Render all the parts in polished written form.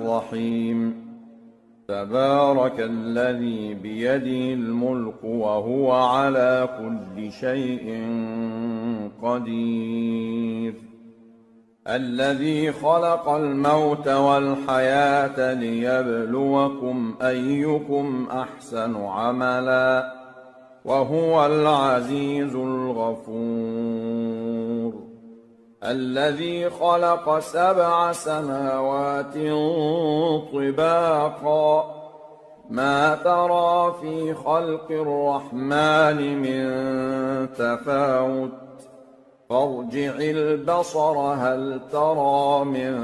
الرحيم تبارك الذي بيده الملك وهو على كل شيء قدير الذي خلق الموت والحياة ليبلوكم أيكم أحسن عملا وهو العزيز الغفور الذي خلق 7 سماوات طباقا ما ترى في خلق الرحمن من تفاوت فارجع البصر هل ترى من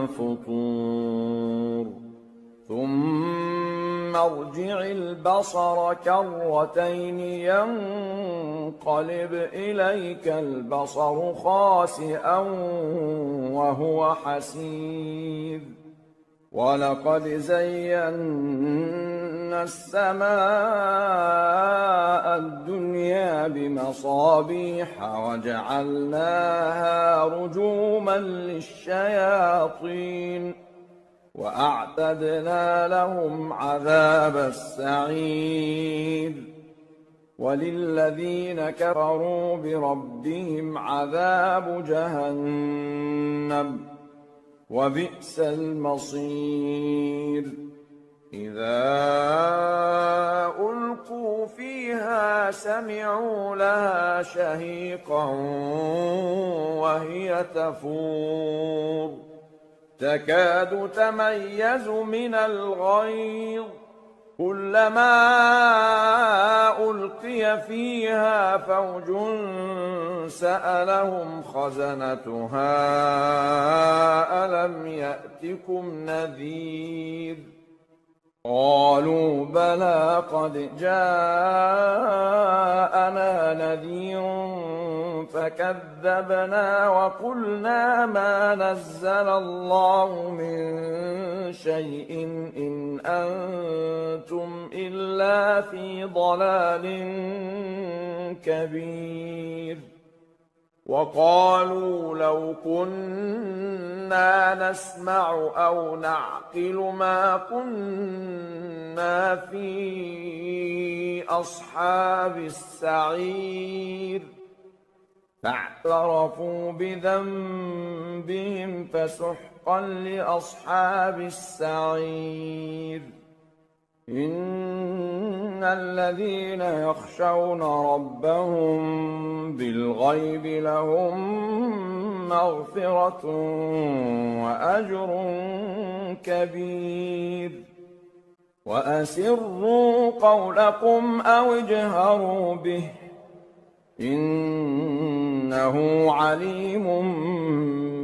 فطور ثم ارجع البصر كرتين ينقلب إليك البصر خاسئا وهو حسير ولقد زينا السماء الدنيا بمصابيح وجعلناها رجوما للشياطين وأعتدنا لهم عذاب السعير وللذين كفروا بربهم عذاب جهنم وبئس المصير إذا ألقوا فيها سمعوا لها شهيقا وهي تفور تكاد تميز من الغيظ كلما ألقي فيها فوج سألهم خزنتها ألم يأتكم نذير قالوا بلى قد جاءنا نذير فكذبنا وقلنا ما نزل الله من شيء إن أنتم إلا في ضلال كبير وقالوا لو كنا نسمع أو نعقل ما كنا في أصحاب السعير فاعترفوا بذنبهم فسحقا لأصحاب السعير إن الذين يخشون ربهم بالغيب لهم مغفرة وأجر كبير وأسروا قولكم أو اجهروا به إنه عليم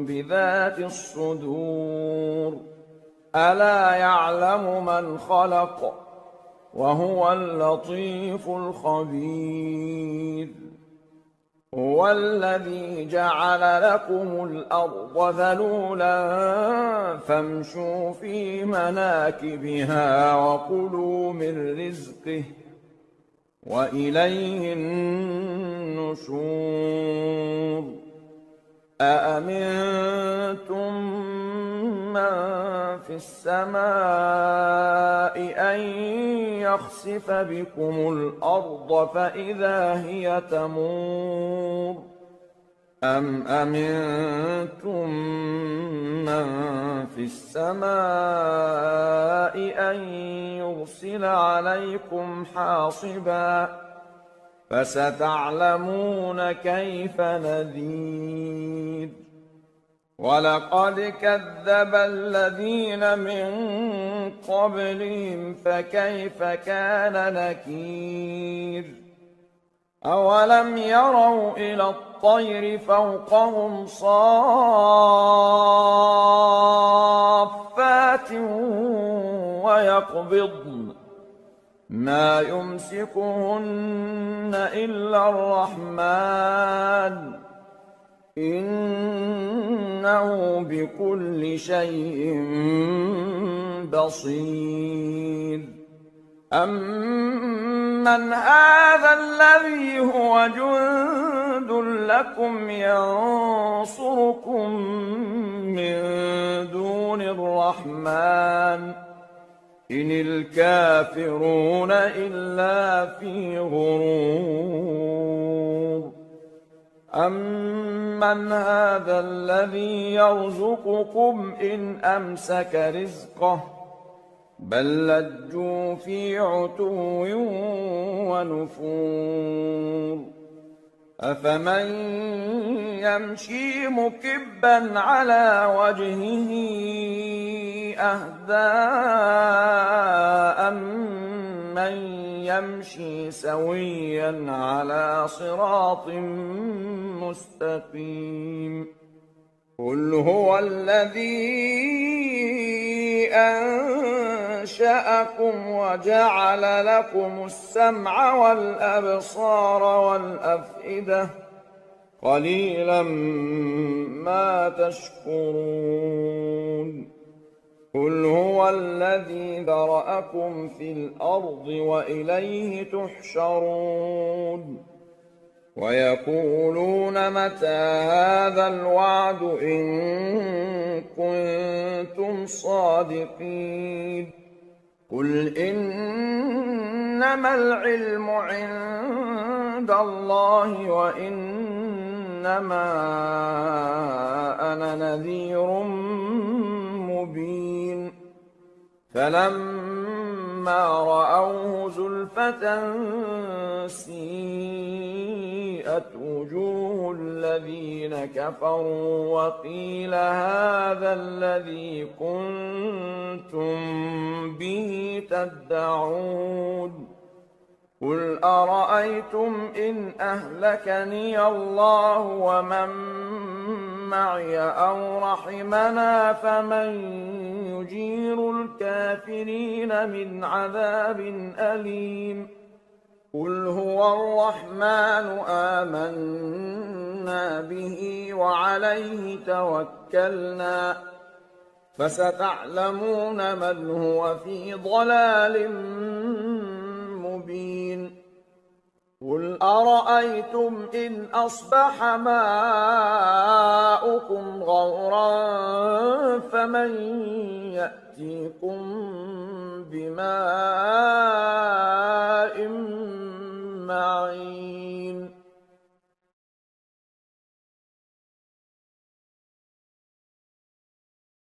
بذات الصدور ألا يعلم من خلق وهو اللطيف الخبير هو الذي جعل لكم الأرض ذلولا فامشوا في مناكبها وكلوا من رزقه وإليه النشور أأمنتم من في السماء أن يخسف بكم الأرض فإذا هي تمور أم أمنتم من في السماء أن يرسل عليكم حاصبا فستعلمون كيف نذير ولقد كذب الذين من قبلهم فكيف كان نكير أولم يروا إلى الطير فوقهم صافات ويقبضن ما يمسكهن إلا الرحمن إنه بكل شيء بصير أمن هذا الذي هو جند لكم ينصركم من دون الرحمن إن الكافرون إلا في غرور أمن هذا الذي يرزقكم إن أمسك رزقه بل لجوا في عتو ونفور أفمن يمشي مكبا على وجهه أهدى أمن يمشي سويا على صراط مستقيم قل هو الذي أنشأكم وجعل لكم السمع والأبصار والأفئدة قليلا ما تشكرون قل هو الذي ذرأكم في الأرض وإليه تحشرون ويقولون متى هذا الوعد إن كنتم صادقين قل إنما العلم عند الله وإنما أنا نذير مبين فلما رأوه زلفة سيئت وجوه الذين كفروا وقيل هذا الذي كنتم به تدعون قل أرأيتم إن أهلكني الله ومن معي أو رحمنا فمن يجير الكافرين من عذاب أليم قل هو الرحمن آمنا به وعليه توكلنا فستعلمون من هو في ضلال مبين قل أرأيتم إن أصبح ماؤكم غورا فمن يأتيكم بماء